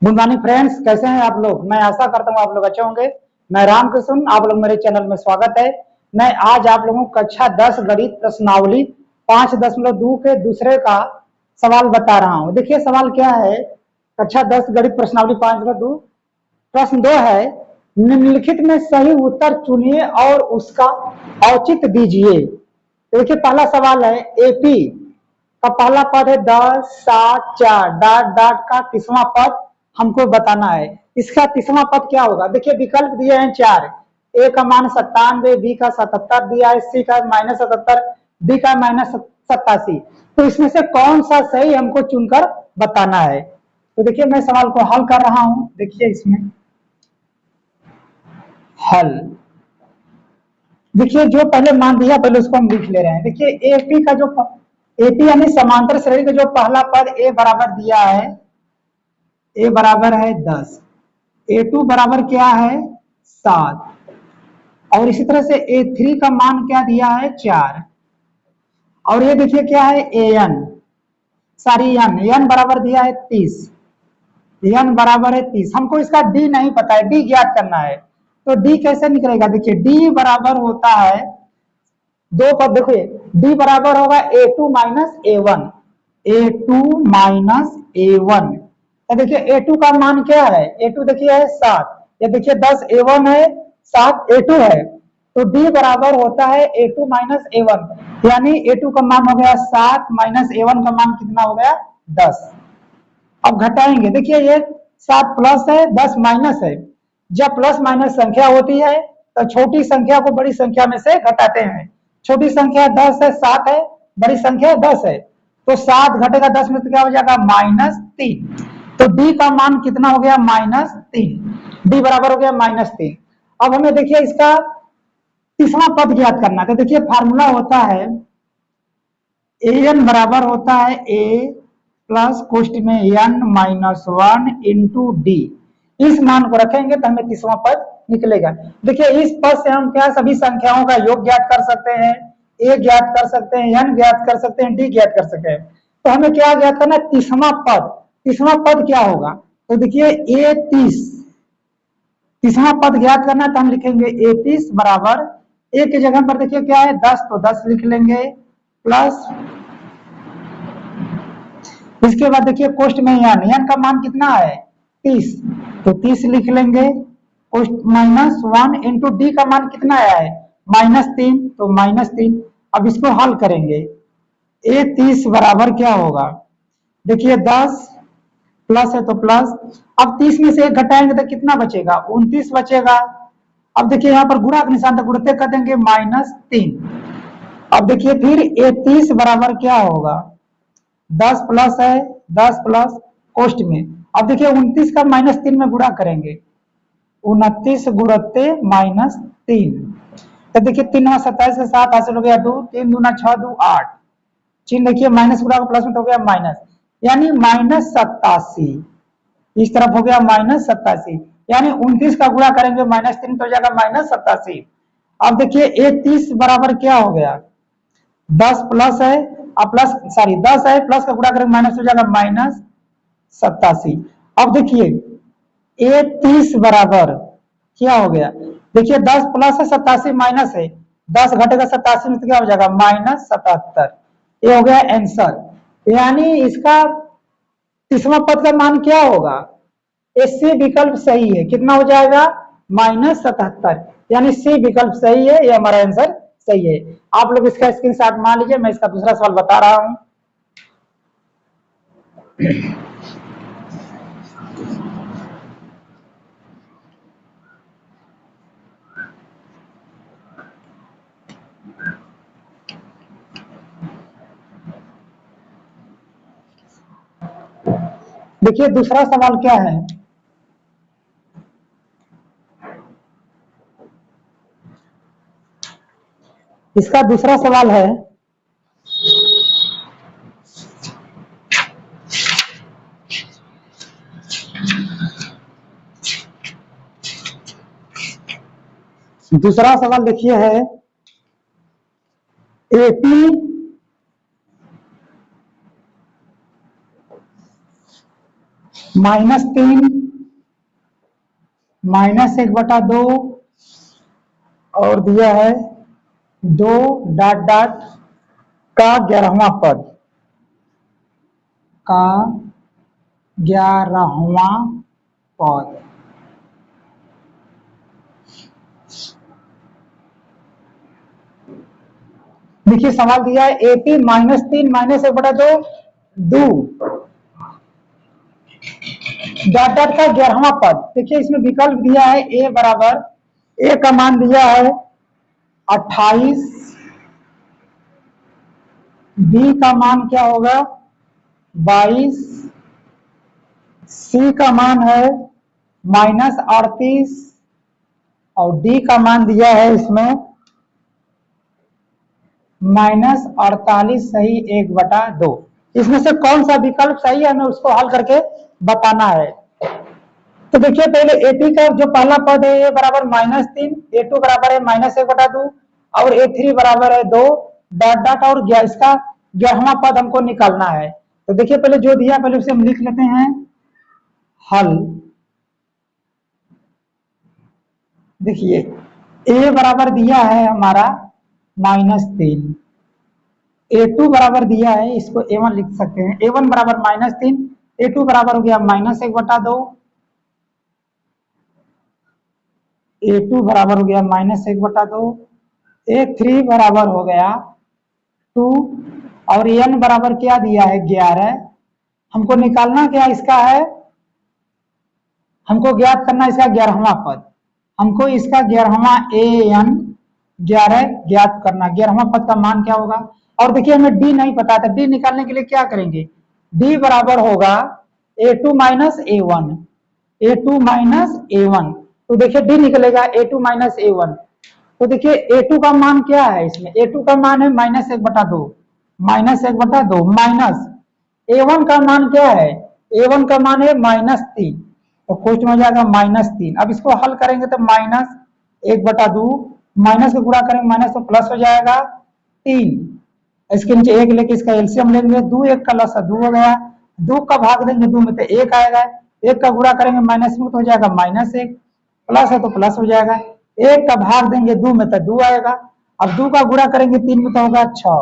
Good morning friends, कैसे हैं आप लोग। मैं आशा करता हूँ आप लोग अच्छे होंगे। मैं रामकृष्ण, आप लोग मेरे चैनल में स्वागत है। मैं आज आप लोगों को कक्षा 10 गणित प्रश्नावली 5.2 के दूसरे का सवाल बता रहा हूँ। देखिए सवाल क्या है, कक्षा 10 गणित प्रश्नावली 5.2 प्रश्न 2 है, निम्नलिखित में सही उत्तर चुनिए और उसका औचित्य दीजिए। देखिए पहला सवाल है, एपी का पहला पद है 10, 7, 4 डॉट डॉट का तीसरा पद हमको बताना है। इसका तीसरा पद क्या होगा। देखिए विकल्प दिए हैं 4, ए का मान 97, बी का 77 दिया है, सी का -77, डी का -87। तो इसमें से कौन सा सही हमको चुनकर बताना है। तो देखिए मैं सवाल को हल कर रहा हूं। देखिए इसमें हल, देखिए जो पहले मान दिया पहले उसको हम लिख ले रहे हैं। देखिए एपी का जो एपी यानी समांतर श्रेणी का जो पहला पद ए बराबर दिया है, ए बराबर है 10, ए2 बराबर क्या है 7, और इसी तरह से ए3 का मान क्या दिया है 4, और ये देखिए क्या है एन, सॉरी एन बराबर दिया है 30, एन बराबर है 30। हमको इसका डी नहीं पता है, डी ज्ञात करना है। तो डी कैसे निकलेगा। देखिए डी बराबर होता है दो पद, देखिए डी बराबर होगा A2 minus A1, A2 minus A1. तो देखिए ए2 का मान क्या है, ए2 देखिए है 7, ये देखिए 10 ए1 है, 7 ए2 है। तो डी बराबर होता है ए2 माइनस ए1, यानी ए2 का मान हो गया 7 माइनस ए1 का मान कितना हो गया 10। अब घटाएंगे, देखिए ये 7 प्लस है 10 माइनस है। जब प्लस माइनस संख्या होती है तो छोटी संख्या को बड़ी संख्या में से घटाते हैं। छोटी संख्या 10 है, 7 है, बड़ी संख्या 10 है। तो 7 घटेगा 10 में तो क्या हो जाएगा -3। तो डी का मान कितना हो गया -3, डी बराबर हो गया -3। अब हमें देखिए इसका तीसरा पद ज्ञात करना है। तो देखिए फार्मूला होता है एन बराबर होता है ए प्लस कोष्ट में एन माइनस 1 इंटू डी। इस मान को रखेंगे तो हमें तीसरा पद निकलेगा। देखिए इस पद से हम क्या सभी संख्याओं का योग ज्ञात कर सकते हैं, ए ज्ञात कर सकते हैं, एन ज्ञात कर सकते हैं, डी ज्ञात कर सकते हैं। तो हमें क्या ज्ञात करना है, तीसरा पद। तीसरा पद क्या होगा। तो देखिए ए 30, तीसरा पद ज्ञात करना तो हम लिखेंगे ए 30 बराबर, ए की जगह पर देखिए क्या है 10, तो 10 लिख लेंगे, प्लस इसके बाद देखिए कोष्ट में एन का मान कितना है 30, तो 30 लिख लेंगे, कोष्ट माइनस 1 इंटू डी का मान कितना आया है -3, तो -3। अब इसको हल करेंगे, ए 30 बराबर क्या होगा। देखिए 10 प्लस है तो प्लस, अब 30 में से एक घटाएंगे तो कितना बचेगा 29 बचेगा। अब देखिए यहाँ पर गुणा का निशान, तो गुणते कर देंगे -3। अब देखिए फिर ए 30 बराबर क्या होगा, 10 प्लस है 10 प्लस कोष्ट में, अब देखिए 29 का -3 में गुणा करेंगे, 29 गुणते -3। तो देखिए 3 27 से 7 हासिल हो गया 2, 3 दूना 6 2 8, चिन्ह देखिए माइनस गुणा को प्लस में तो हो गया माइनस, यानी -87। इस तरफ हो गया -87, यानी 29 का गुणा करेंगे -3 तो हो जाएगा -87। अब देखिए ए 30 बराबर क्या हो गया, 10 प्लस है, अब प्लस सॉरी 10 है, प्लस का गुणा करेंगे माइनस हो जाएगा -87। अब देखिए ए 30 बराबर क्या हो गया, देखिए 10 प्लस है 87 माइनस है, 10 घटेगा 87 में तो क्या हो जाएगा -77। ये हो गया आंसर, यानी इसका तीसरा पद का मान क्या होगा, सी विकल्प सही है। कितना हो जाएगा -77, यानी सी विकल्प सही है, ये हमारा आंसर सही है। आप लोग इसका स्क्रीनशॉट मान लीजिए, मैं इसका दूसरा सवाल बता रहा हूं। देखिए दूसरा सवाल क्या है, इसका दूसरा सवाल है, दूसरा सवाल देखिए है एपी -3 -1/2 और दिया है 2 डॉट डॉट का 11वां पद का 11वां पद। देखिए सवाल दिया है AP -3 -1/2 डू डॉट डॉट का 11वां पद। देखिए इसमें विकल्प दिया है A बराबर, A का मान दिया है 28, B का मान क्या होगा 22, C का मान है -38 और D का मान दिया है इसमें -48 सही 1/2। इसमें से कौन सा विकल्प सही है हमें उसको हल करके बताना है। तो देखिए पहले AP का जो पहला पद है A बराबर -3, A2 बराबर है -1/2 और A3 बराबर है 2 डॉट डॉट और इसका 11वां पद हमको निकालना है। तो देखिए पहले जो दिया पहले उसे हम लिख लेते हैं हल। देखिए A बराबर दिया है हमारा -3, A2 बराबर दिया है इसको A1 लिख सकते हैं, A1 बराबर -3, A2 बराबर हो गया -1/2, A2 बराबर हो गया -1/2, A3 बराबर हो गया 2 और N बराबर क्या दिया है 11। हमको निकालना क्या इसका है, हमको ज्ञात करना इसका 11वां पद। हमको इसका 11वां AN 11 ज्ञात करना, 11वां पद का मान क्या होगा। और देखिए हमें D नहीं पता था, D निकालने के लिए क्या करेंगे, D बराबर होगा A2 -A1, A2 -A1। तो देखिए D निकलेगा A2 -A1। तो देखिए A2 का मान क्या है, इसमें A2 का मान है -1/2, -1/2 माइनस A1 का मान क्या है, A1 का मान है -3, तो क्वेश्चन हो जाएगा -3। अब इसको हल करेंगे तो -1/2 माइनस को गुणा करेंगे माइनस तो प्लस हो जाएगा 3, इसके नीचे 1 लेके इसका एलसीएम लेंगे, 2 1 का लसा 2 हो गया, 2 का भाग देंगे 2 में तो 1 आएगा, 1 का गुणा करेंगे माइनस में तो हो जाएगा -1, प्लस है तो प्लस हो जाएगा, 1 का भाग देंगे 2 में तो 2 आएगा, अब 2 का गुणा करेंगे 3 में तो होगा 6।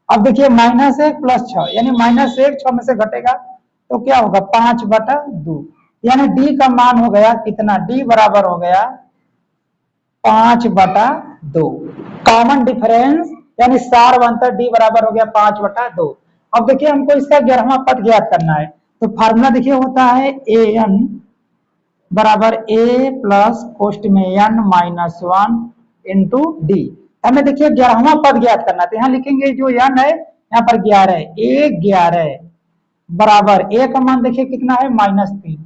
अब देखिए -1 + 6 यानी -1 6 में से घटेगा तो क्या होगा 5/2, यानी D का मान हो गया कितना, D बराबर हो गया 5/2। कॉमन डिफरेंस यानी सार अंतर D बराबर हो गया 5/2। अब देखिए हमको इसका 11वां पद ज्ञात करना है, तो फार्मूला देखिए होता है AN बराबर A प्लस कोष्ट में N -1 इंटू D। हमें देखिए 11वां पद ज्ञात करना है, तो यहाँ लिखेंगे जो N है यहाँ पर 11 है, A11 बराबर A का मान देखिए कितना है -3,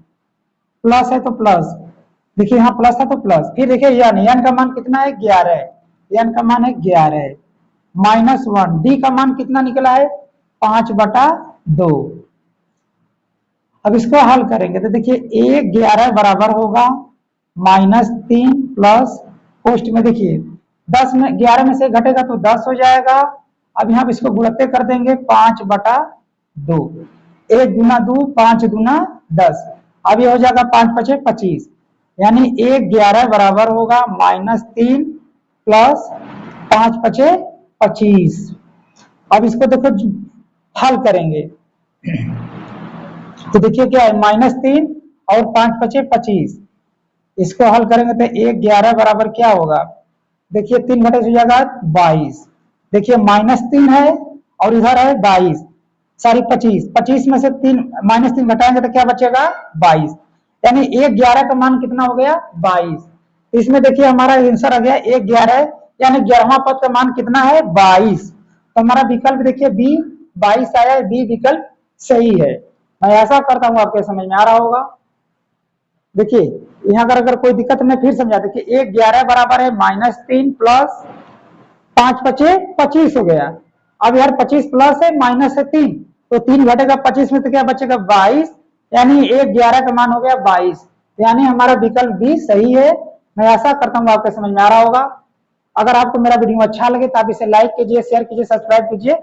प्लस है तो प्लस, देखिए यहाँ प्लस है तो प्लस, फिर देखिए N का मान कितना है 11, N का मान है 11 -1, D का मान कितना निकला है 5/2। अब इसको हल करेंगे तो देखिए A11 बराबर होगा -3 प्लस पोस्ट में देखिए 10 में 11 में से घटेगा तो 10 हो जाएगा। अब यहाँ इसको गुणते कर देंगे 5/2, 1 दूना 2 5 दूना 10, अब ये हो जाएगा 5 5 25, यानी A11 बराबर होगा -3 प्लस 5 5 25। अब इसको देखो हल करेंगे तो देखिए क्या है -3 और 5 5 25, इसको हल करेंगे तो 11 बराबर क्या होगा, देखिए 3 घटे से हो जाएगा 22, देखिए -3 है और इधर है 22 सॉरी 25, 25 में से 3 -3 घटाएंगे तो क्या बचेगा 22, यानी 11 का मान कितना हो गया 22। इसमें देखिए हमारा आंसर आ गया 11, यानी 11वां पद का मान कितना है 22। तो हमारा विकल्प देखिए B 22 आया, B विकल्प सही है। मैं ऐसा करता हूँ आपके समझ में आ रहा होगा। देखिए यहाँ अगर कोई दिक्कत नहीं फिर समझा, देखिए 11 बराबर है -3 प्लस 5 5 25 हो गया, अब यार 25 प्लस है माइनस है 3, तो 3 घटेगा 25 में तो क्या बचेगा 22, यानी 11 का मान हो गया 22, यानी हमारा विकल्प भी सही है। मैं ऐसा करता हूँ आपके समझ में आ रहा होगा। अगर आपको मेरा वीडियो अच्छा लगे तो आप इसे लाइक कीजिए, शेयर कीजिए, सब्सक्राइब कीजिए।